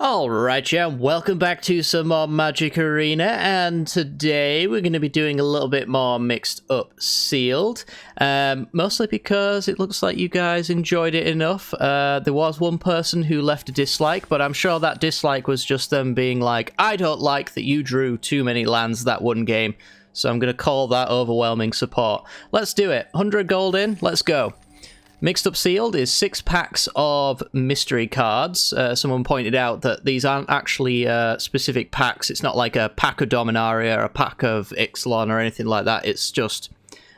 Alright, yeah, welcome back to some more Magic Arena, and today we're going to be doing a little bit more mixed up sealed, mostly because it looks like you guys enjoyed it enough. There was one person who left a dislike, but I'm sure that dislike was just them being like, I don't like that you drew too many lands that one game, so I'm going to call that overwhelming support. Let's do it. 100 gold in, let's go. Mixed Up Sealed is 6 packs of mystery cards. Someone pointed out that these aren't actually specific packs. It's not like a pack of Dominaria or a pack of Ixalan or anything like that. It's just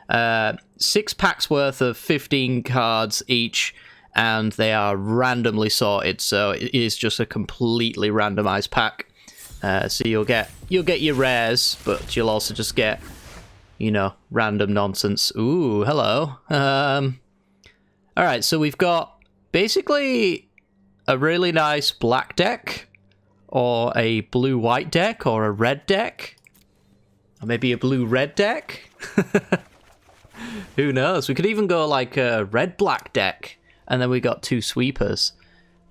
6 packs worth of 15 cards each, and they are randomly sorted. So it is just a completely randomized pack. So you'll get your rares, but you'll also just get, you know, random nonsense. Ooh, hello. Alright, so we've got basically a really nice black deck, or a blue-white deck, or a red deck, or maybe a blue-red deck. Who knows? We could even go like a red-black deck, and then we got 2 sweepers.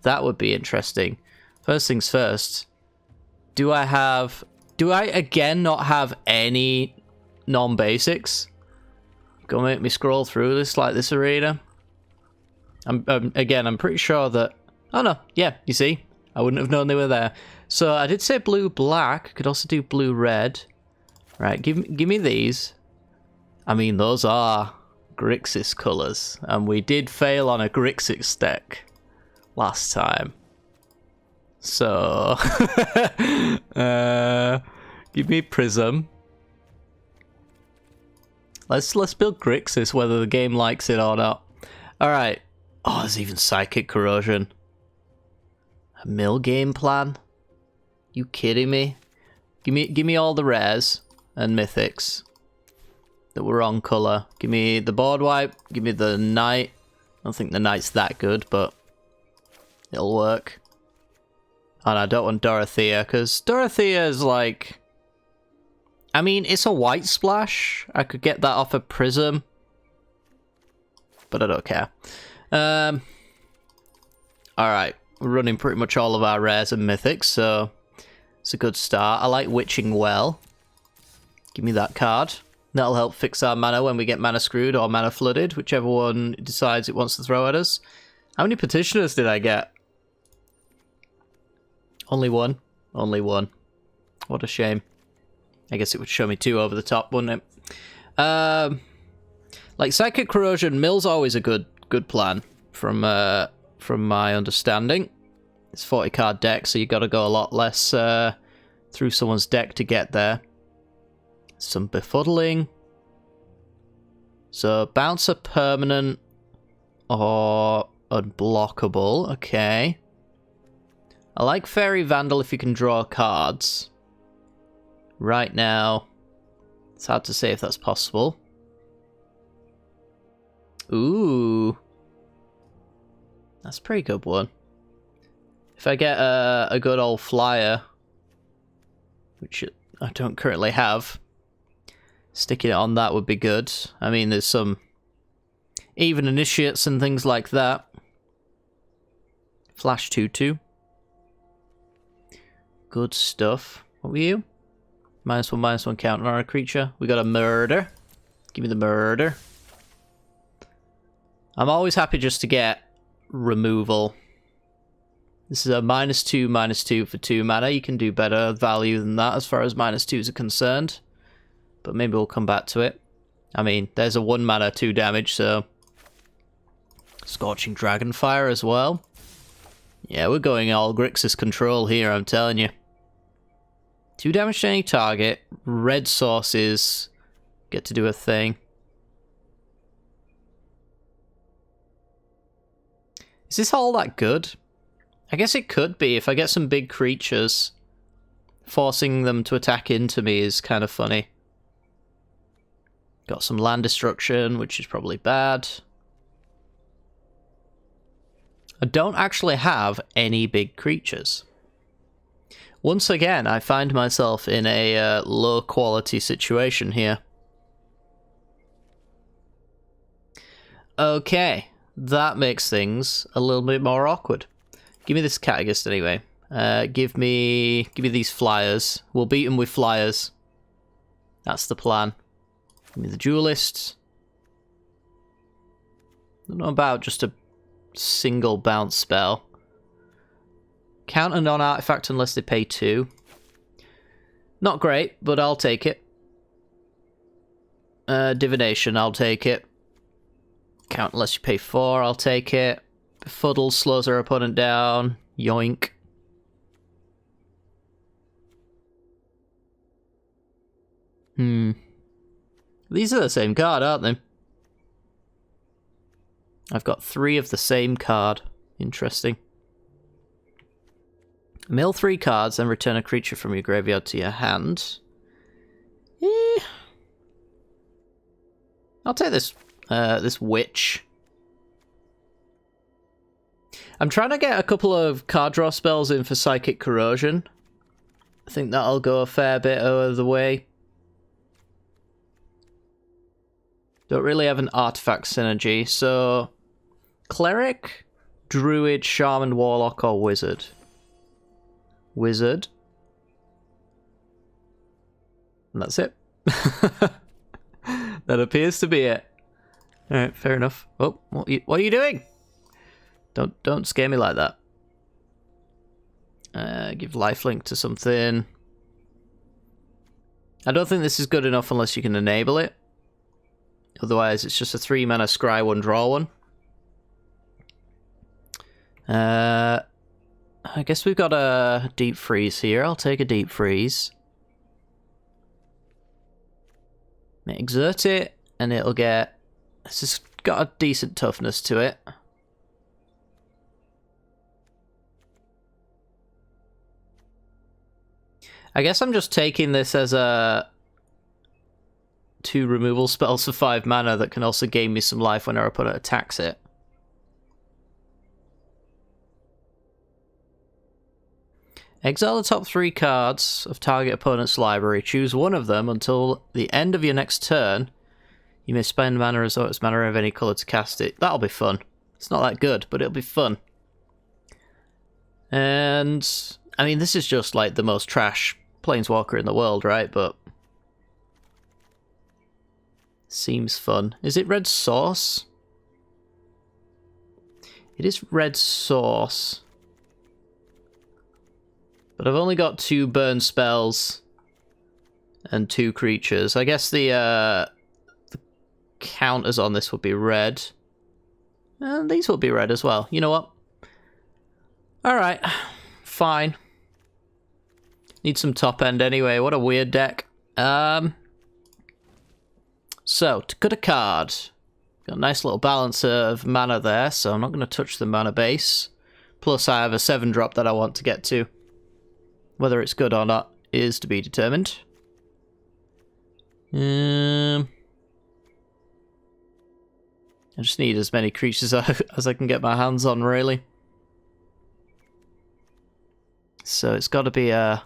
That would be interesting. First things first, do I again not have any non-basics? Go make me scroll through this like this arena. Again, I'm pretty sure that... Oh no, yeah, you see? I wouldn't have known they were there. So I did say blue-black. Could also do blue-red. Right, give me these. I mean, those are Grixis colours. And we did fail on a Grixis deck last time. So... give me Prism. Let's build Grixis, whether the game likes it or not. Alright. Oh, there's even Psychic Corrosion. A mill game plan? You kidding me? Give me all the rares and mythics that were on colour. Give me the board wipe. Give me the knight. I don't think the knight's that good, but it'll work. And I don't want Dorothea, because Dorothea is like... I mean, it's a white splash. I could get that off a Prism, but I don't care. Alright, we're running pretty much all of our rares and mythics, so it's a good start. I like Witching Well. Give me that card. That'll help fix our mana when we get mana screwed or mana flooded, whichever one decides it wants to throw at us. How many petitioners did I get? Only one. Only one. What a shame. I guess it would show me 2 over the top, wouldn't it? Like Psychic Corrosion, mill's always a good plan from my understanding. It's 40 card deck, so you got to go a lot less through someone's deck to get there. Some befuddling. So bouncer permanent or unblockable. Okay. I like Fairy Vandal if you can draw cards. Right now, it's hard to say if that's possible. Ooh. That's a pretty good one. If I get a good old flyer, which I don't currently have, sticking it on that would be good. I mean, there's some even initiates and things like that. Flash 2/2. Good stuff. What were you? -1/-1 counter on a creature. We got a murder. Give me the murder. I'm always happy just to get removal. This is a -2/-2 for 2 mana. You can do better value than that as far as -2s are concerned. But maybe we'll come back to it. I mean, there's a 1 mana 2 damage, so... Scorching Dragonfire as well. Yeah, we're going all Grixis control here, I'm telling you. 2 damage to any target. Red sources get to do a thing. Is this all that good? I guess it could be. If I get some big creatures, forcing them to attack into me is kind of funny. Got some land destruction, which is probably bad. I don't actually have any big creatures. Once again, I find myself in a low-quality situation here. Okay, that makes things a little bit more awkward. Give me this Catechist anyway. Give me these flyers. We'll beat them with flyers. That's the plan. Give me the duelists. I don't know about just a single bounce spell. Counter non-artifact unless they pay 2. Not great, but I'll take it. Divination, I'll take it. Count unless you pay 4, I'll take it. Befuddle slows our opponent down. Yoink. These are the same card, aren't they? I've got 3 of the same card. Interesting. Mill 3 cards, then return a creature from your graveyard to your hand. I'll take this this witch. I'm trying to get a couple of card draw spells in for Psychic Corrosion. I think that'll go a fair bit over the way. Don't really have an artifact synergy, so Cleric, Druid, Shaman, Warlock, or Wizard? Wizard. And that's it. That appears to be it. Alright, fair enough. Oh, what are you doing? Don't scare me like that. Give lifelink to something. I don't think this is good enough unless you can enable it. Otherwise, it's just a 3-mana scry 1, draw 1. I guess we've got a deep freeze here. I'll take a deep freeze. Exert it, and it'll get... This has got a decent toughness to it. I guess I'm just taking this as a 2 removal spells for 5 mana that can also gain me some life when our opponent attacks it. Exile the top 3 cards of target opponent's library. Choose one of them until the end of your next turn. You may spend mana as though it's mana of any colour to cast it. That'll be fun. It's not that good, but it'll be fun. And I mean, this is just like the most trash Planeswalker in the world, right? But seems fun. Is it red source? It is red source. But I've only got 2 burn spells and 2 creatures. I guess the counters on this would be red. And these will be red as well. You know what? Alright. Fine. Need some top end anyway. What a weird deck. So, to cut a card. Got a nice little balance of mana there, so I'm not going to touch the mana base. Plus I have a 7-drop that I want to get to. Whether it's good or not is to be determined. I just need as many creatures as I can get my hands on, really. So it's got to be a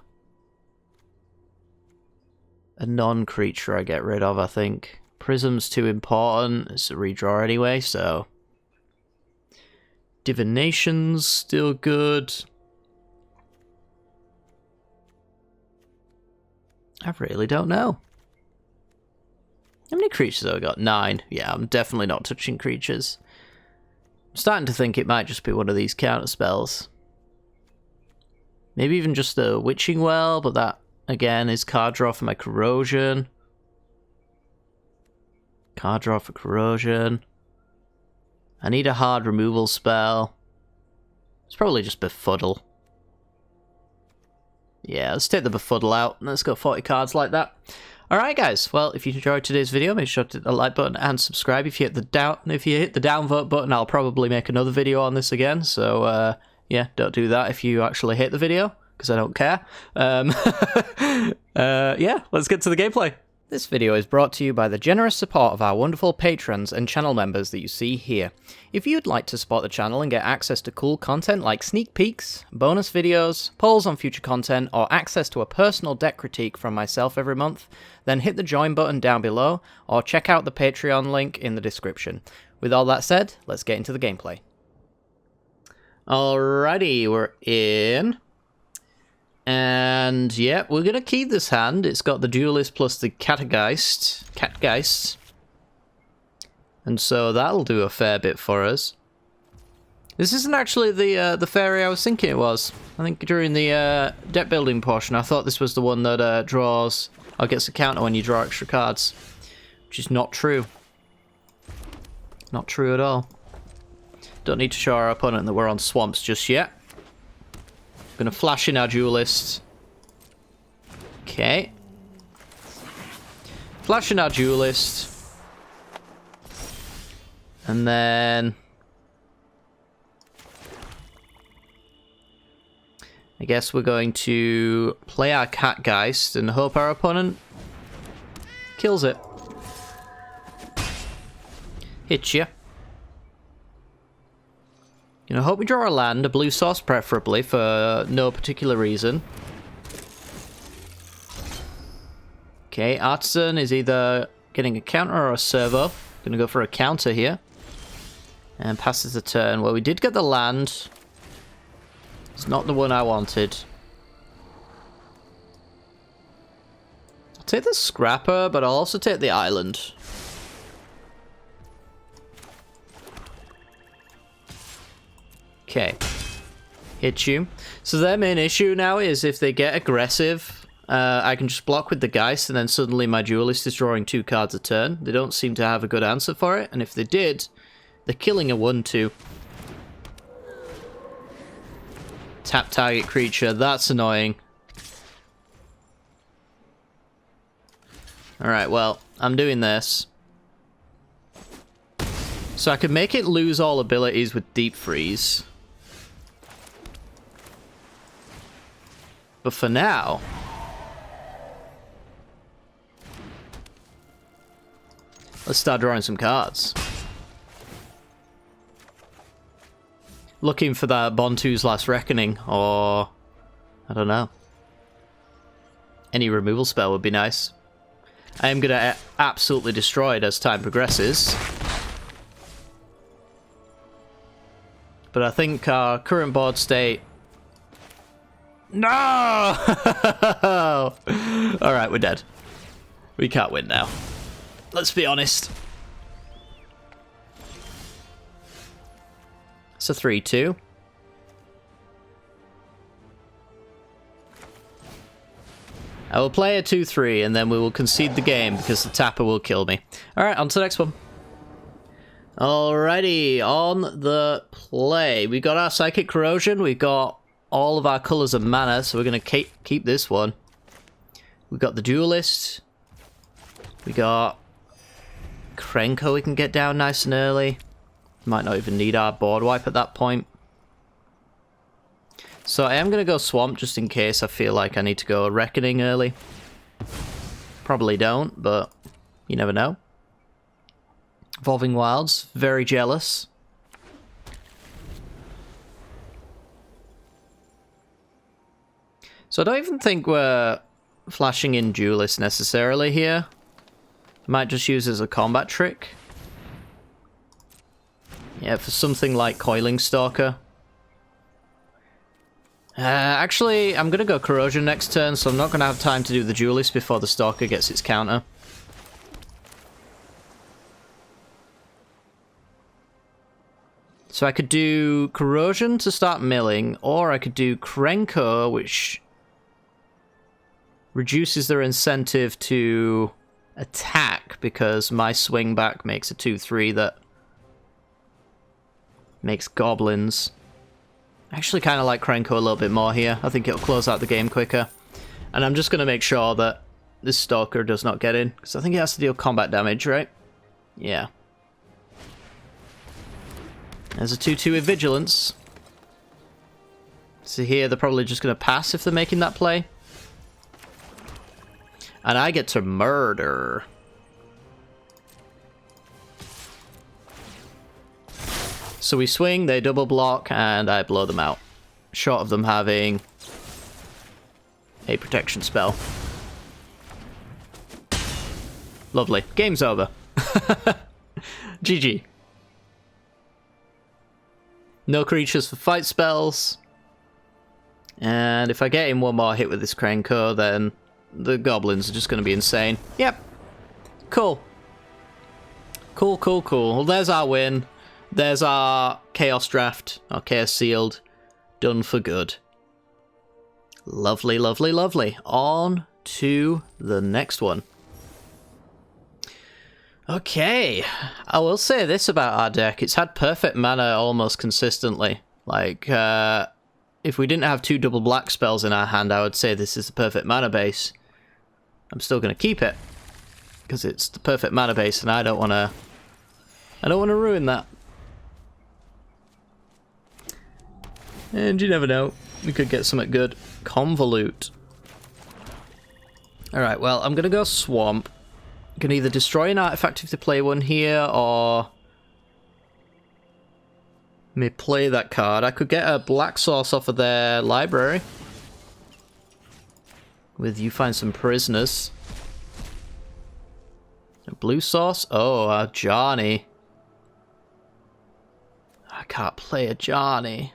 non-creature I get rid of, I think. Prism's too important. It's a redraw anyway, so... Divination's still good. I really don't know. How many creatures have I got? 9. Yeah, I'm definitely not touching creatures. I'm starting to think it might just be one of these counter spells. Maybe even just a Witching Well, but that, again, is card draw for my Corrosion. Card draw for Corrosion. I need a hard removal spell. It's probably just Befuddle. Yeah, let's take the Befuddle out, and let's go 40 cards like that. Alright guys, well, if you enjoyed today's video, make sure to hit the like button and subscribe. If you hit the downvote button, I'll probably make another video on this again, so yeah, don't do that if you actually hate the video, because I don't care. Yeah, let's get to the gameplay. This video is brought to you by the generous support of our wonderful patrons and channel members that you see here. If you'd like to support the channel and get access to cool content like sneak peeks, bonus videos, polls on future content, or access to a personal deck critique from myself every month, then hit the join button down below, or check out the Patreon link in the description. With all that said, let's get into the gameplay. Alrighty, we're in And yeah, we're going to keep this hand. It's got the Duelist plus the Catgeist. And so that'll do a fair bit for us. This isn't actually the fairy I was thinking it was. I think during the deck building portion, I thought this was the one that draws or gets a counter when you draw extra cards. Which is not true. Not true at all. Don't need to show our opponent that we're on swamps just yet. Gonna flash in our Duelist. Okay. Flash in our Duelist. And then I guess we're going to play our Catgeist and hope our opponent kills it. Hit you. You know, hope we draw a land, a blue source preferably, for no particular reason. Okay, Artisan is either getting a counter or a servo. Gonna go for a counter here. And passes the turn. Well, we did get the land. It's not the one I wanted. I'll take the Scrapper, but I'll also take the island. Okay. Hit you. So their main issue now is if they get aggressive, I can just block with the Geist and then suddenly my Duelist is drawing 2 cards a turn. They don't seem to have a good answer for it, and if they did, they're killing a 1/2. Tap target creature, that's annoying. Alright, well, I'm doing this. So I could make it lose all abilities with Deep Freeze. But for now, let's start drawing some cards. Looking for that Bontu's Last Reckoning, or I don't know. Any removal spell would be nice. I am going to absolutely destroy it as time progresses. But I think our current board state... No! Alright, we're dead. We can't win now. Let's be honest. It's a 3-2. I will play a 2-3 and then we will concede the game because the tapper will kill me. Alright, on to the next one. Alrighty, on the play. We got our Psychic Corrosion, we got all of our colours of mana, so we're going to keep this one. We got the Duelist. We got Krenko we can get down nice and early. Might not even need our board wipe at that point. So I am going to go Swamp just in case I feel like I need to go Reckoning early. Probably don't, but you never know. Evolving Wilds, very jealous. So I don't even think we're flashing in Duelist necessarily here. Might just use it as a combat trick. Yeah, for something like Coiling Stalker. Actually, I'm going to go Corrosion next turn, so I'm not going to have time to do the Duelist before the Stalker gets its counter. So I could do Corrosion to start milling, or I could do Krenko, which reduces their incentive to attack, because my swing back makes a 2-3 that makes goblins. I actually kind of like Krenko a little bit more here. I think it'll close out the game quicker. And I'm just going to make sure that this Stalker does not get in, because I think it has to deal combat damage, right? Yeah. There's a 2-2 with Vigilance. So here they're probably just going to pass if they're making that play. And I get to murder. So we swing, they double block, and I blow them out. Short of them having a protection spell. Lovely. Game's over. GG. No creatures for fight spells. And if I get in one more hit with this Krenko, then the goblins are just going to be insane. Yep. Cool. Cool, cool, cool. Well, there's our win. There's our Chaos Draft, our Chaos Sealed. Done for good. Lovely, lovely, lovely. On to the next one. Okay. I will say this about our deck. It's had perfect mana almost consistently. Like, if we didn't have 2 double black spells in our hand, I would say this is the perfect mana base. I'm still going to keep it. Because it's the perfect mana base and I don't want to ruin that. And you never know. We could get something good. Convolute. Alright, well, I'm going to go Swamp. I can either destroy an artifact if they play one here, or may play that card. I could get a black source off of their library. With you find some prisoners. A blue source? Oh, a Johnny. I can't play a Johnny.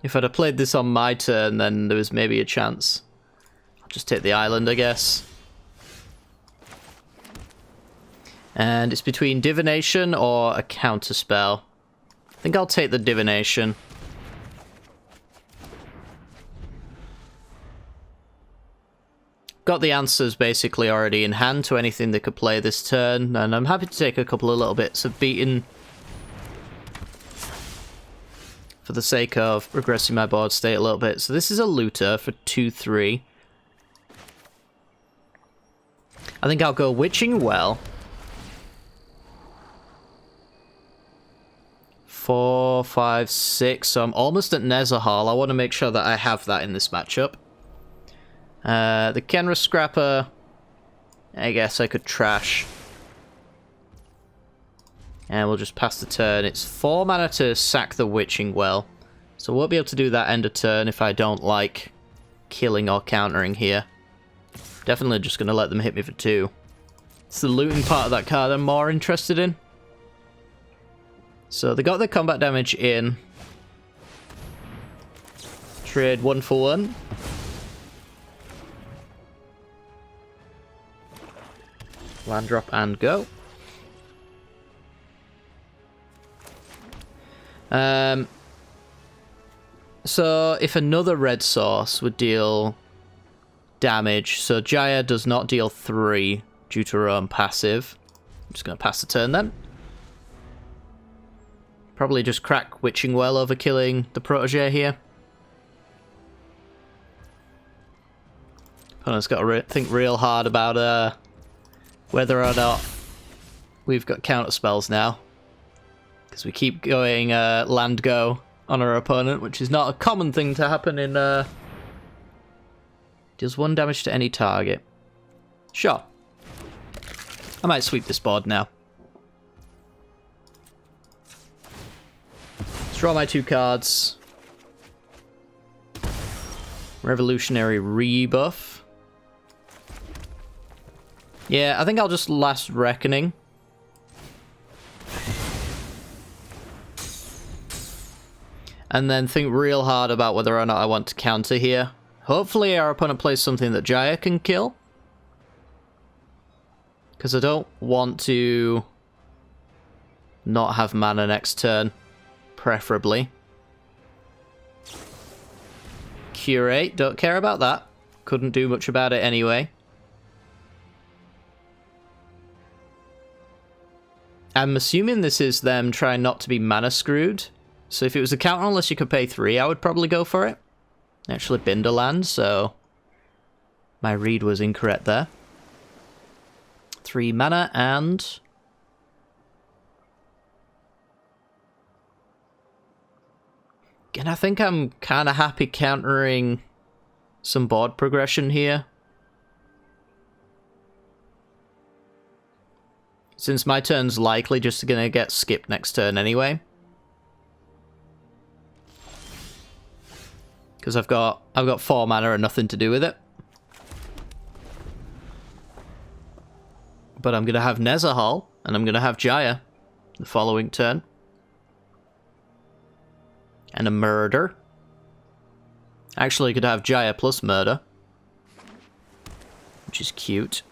If I'd have played this on my turn, then there was maybe a chance. I'll just take the island, I guess. And it's between Divination or a counterspell. I think I'll take the Divination. Got the answers basically already in hand to anything they could play this turn, and I'm happy to take a couple of little bits of beating for the sake of regressing my board state a little bit. So this is a looter for 2/3. I think I'll go Witching Well. 4, 5, 6. So I'm almost at Nezahal. I want to make sure that I have that in this matchup. The Kenra Scrapper, I guess I could trash. And we'll just pass the turn. It's 4 mana to sack the Witching Well. So we'll be able to do that end of turn if I don't like killing or countering here. Definitely just going to let them hit me for 2. It's the looting part of that card I'm more interested in. So they got their combat damage in. Trade 1 for 1. Land drop and go. So if another red source would deal damage, so Jaya does not deal 3 due to her own passive. I'm just going to pass the turn then. Probably just crack Witching Well over killing the protege here. Opponent's got to think real hard about whether or not we've got counter spells now. Because we keep going land go on our opponent, which is not a common thing to happen in... Deals 1 damage to any target. Sure. I might sweep this board now. Let's draw my 2 cards. Revolutionary Rebuff. Yeah, I think I'll just Last Reckoning. And then think real hard about whether or not I want to counter here. Hopefully our opponent plays something that Jaya can kill. Because I don't want to not have mana next turn, preferably. Curate, don't care about that. Couldn't do much about it anyway. I'm assuming this is them trying not to be mana screwed. So if it was a counter, unless you could pay 3, I would probably go for it. Actually, Binder land, so my read was incorrect there. 3 mana and... Again, I think I'm kind of happy countering some board progression here. Since my turn's likely just going to get skipped next turn anyway. Because I've got 4 mana and nothing to do with it. But I'm going to have Nezahal, and I'm going to have Jaya the following turn. And a murder. Actually, you could have Jaya plus murder. Which is cute.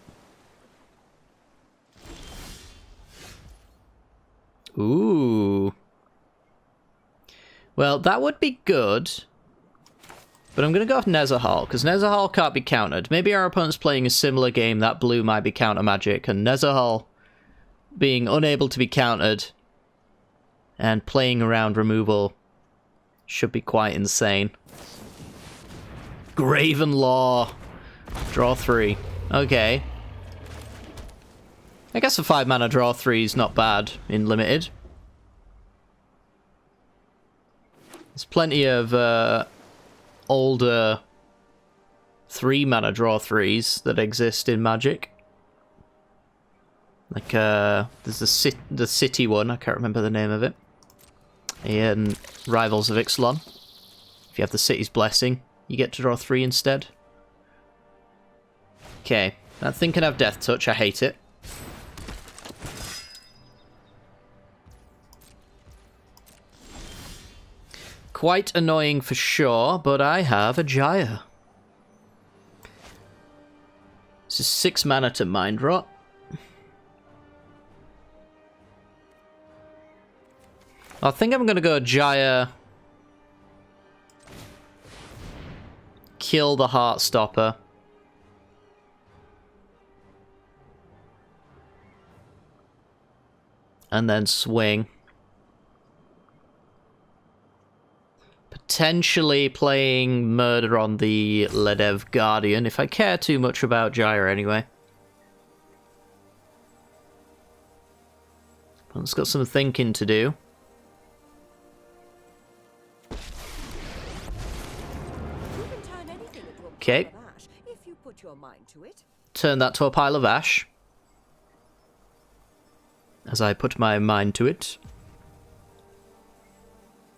Ooh. Well, that would be good. But I'm going to go with Nezahal, because Nezahal can't be countered. Maybe our opponent's playing a similar game, that blue might be counter magic, and Nezahal being unable to be countered and playing around removal should be quite insane. Graven Law. Draw 3. Okay. I guess a 5-mana draw 3 is not bad in limited. There's plenty of older 3-mana draw 3s that exist in Magic. Like, there's the city one, I can't remember the name of it. In Rivals of Ixalan. If you have the city's blessing, you get to draw 3 instead. Okay, that thing can have Death Touch, I hate it. Quite annoying for sure, but I have a Jaya. This is 6 mana to Mind Rot. I think I'm going to go Jaya. Kill the Heartstopper. And then swing. Potentially playing Murder on the Ledev Guardian, if I care too much about Jaya anyway. It's got some thinking to do. Okay. Turn that to a pile of ash. As I put my mind to it.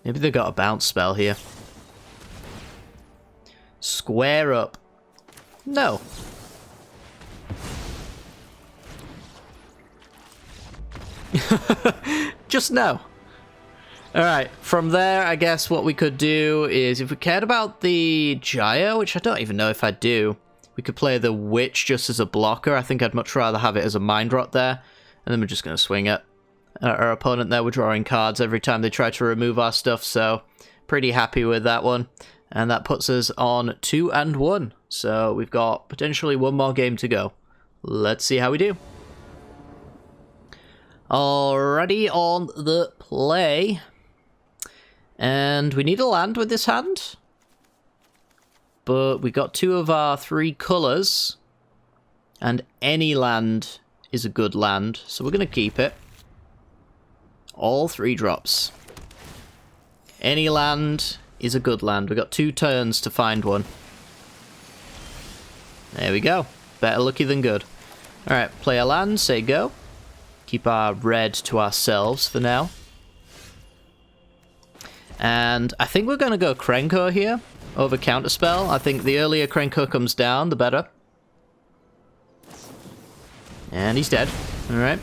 Maybe they got a bounce spell here. Square up. No. Just no. Alright, from there, I guess what we could do is, if we cared about the Jaya, which I don't even know if I do, we could play the Witch just as a blocker. I think I'd much rather have it as a Mind Rot there. And then we're just going to swing it. Our opponent there, we're drawing cards every time they try to remove our stuff, so pretty happy with that one. And that puts us on 2-1. So we've got potentially one more game to go. Let's see how we do. Already on the play. And we need a land with this hand. But we got 2 of our 3 colours. And any land is a good land, so we're going to keep it. All 3 drops. Any land is a good land. We've got 2 turns to find one. There we go. Better lucky than good. Alright, play a land, say go. Keep our red to ourselves for now. And I think we're going to go Krenko here over Counterspell. I think the earlier Krenko comes down, the better. And he's dead. Alright.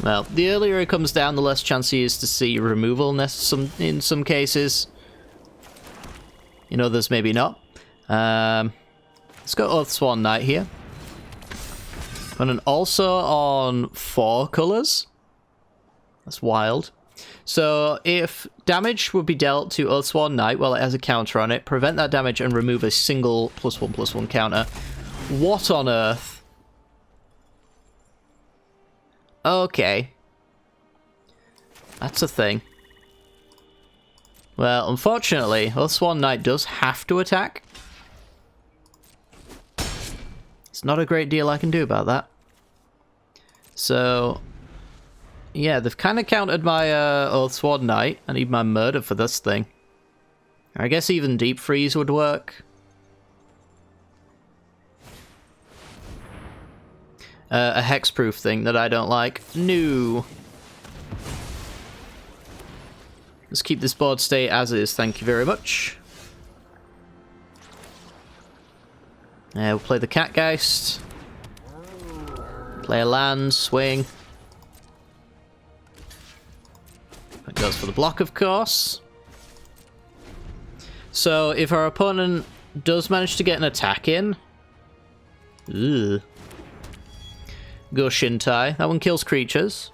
Well, the earlier he comes down, the less chance he is to see removal in some cases. In others, maybe not. Let's go Oathsworn Knight here. And then also on 4 colours. That's wild. So if damage would be dealt to Oathsworn Knight while it has a counter on it, prevent that damage and remove a single +1/+1 counter. What on earth? Okay. That's a thing. Well, unfortunately, Oathsworn Knight does have to attack. It's not a great deal I can do about that. So, yeah, they've kind of countered my Oathsworn Knight. I need my murder for this thing. I guess even Deep Freeze would work. A hexproof thing that I don't like. No. Let's keep this board state as is, thank you very much. We'll play the Catgeist. Play a land, swing. That goes for the block, of course. So if our opponent does manage to get an attack in... Ugh. Go Shintai. That one kills creatures.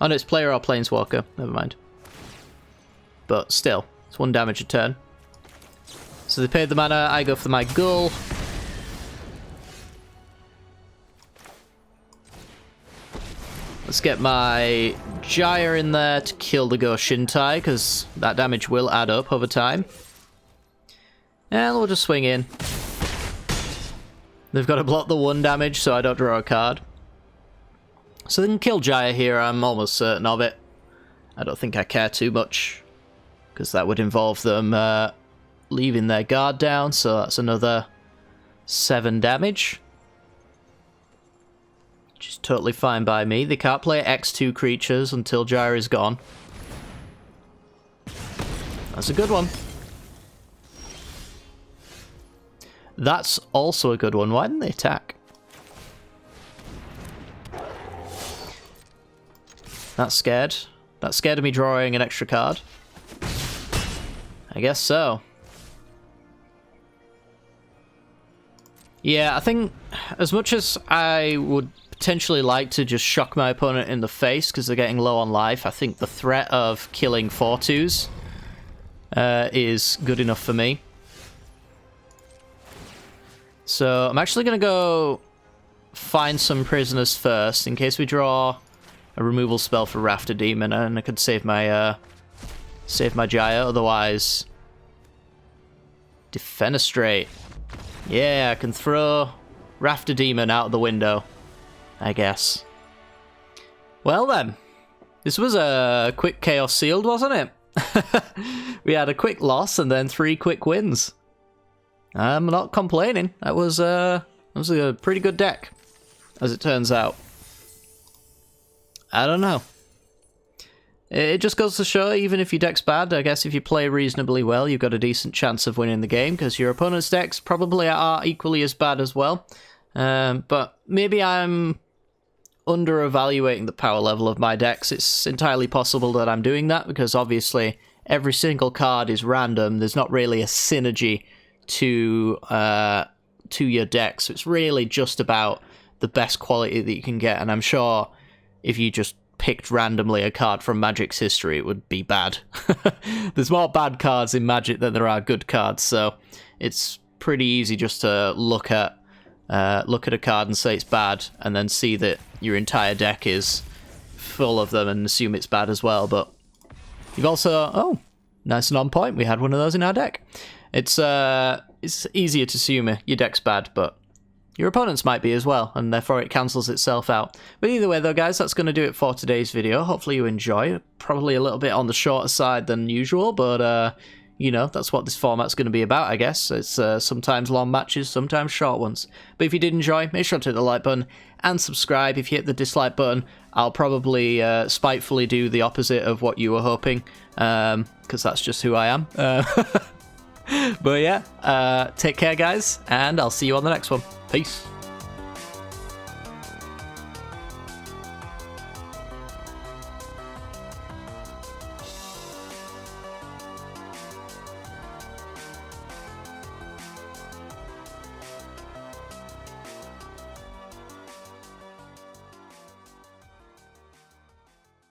Oh no, it's player or planeswalker. Never mind. But still, it's 1 damage a turn. So they paid the mana, I go for my Gull. Let's get my Gyre in there to kill the Go Shintai, because that damage will add up over time. And we'll just swing in. They've got to block the 1 damage so I don't draw a card. So they can kill Gyre here, I'm almost certain of it. I don't think I care too much, because that would involve them leaving their guard down, so that's another 7 damage. Which is totally fine by me. They can't play X2 creatures until Gyre is gone. That's a good one. That's also a good one. Why didn't they attack? That's scared. That's scared of me drawing an extra card. I guess so. Yeah, I think as much as I would potentially like to just shock my opponent in the face because they're getting low on life, I think the threat of killing 4/2s is good enough for me. So I'm actually going to go find some prisoners first in case we draw a removal spell for Rafter Demon, and I could save my Gyre. Otherwise, Defenestrate. Yeah, I can throw Rafter Demon out of the window, I guess. Well then, this was a quick Chaos Sealed, wasn't it? We had a quick loss and then 3 quick wins. I'm not complaining. That was a pretty good deck, as it turns out. I don't know. It just goes to show, even if your deck's bad, I guess if you play reasonably well, you've got a decent chance of winning the game, because your opponent's decks probably are equally as bad as well. But maybe I'm under-evaluating the power level of my decks. It's entirely possible that I'm doing that, because obviously every single card is random. There's not really a synergy to your deck, so it's really just about the best quality that you can get, and I'm sure if you just picked randomly a card from Magic's history, it would be bad. There's more bad cards in Magic than there are good cards, so it's pretty easy just to look at a card and say it's bad, and then see that your entire deck is full of them and assume it's bad as well. But you've also... Oh, nice and on point. We had one of those in our deck. It's easier to assume your deck's bad, but your opponent's might be as well, and therefore it cancels itself out. But either way though, guys, that's going to do it for today's video. Hopefully you enjoy it. Probably a little bit on the shorter side than usual, but you know, that's what this format's going to be about, I guess. It's sometimes long matches, sometimes short ones. But if you did enjoy, make sure to hit the like button and subscribe. If you hit the dislike button, I'll probably spitefully do the opposite of what you were hoping, because that's just who I am. But yeah, take care, guys, and I'll see you on the next one. Peace.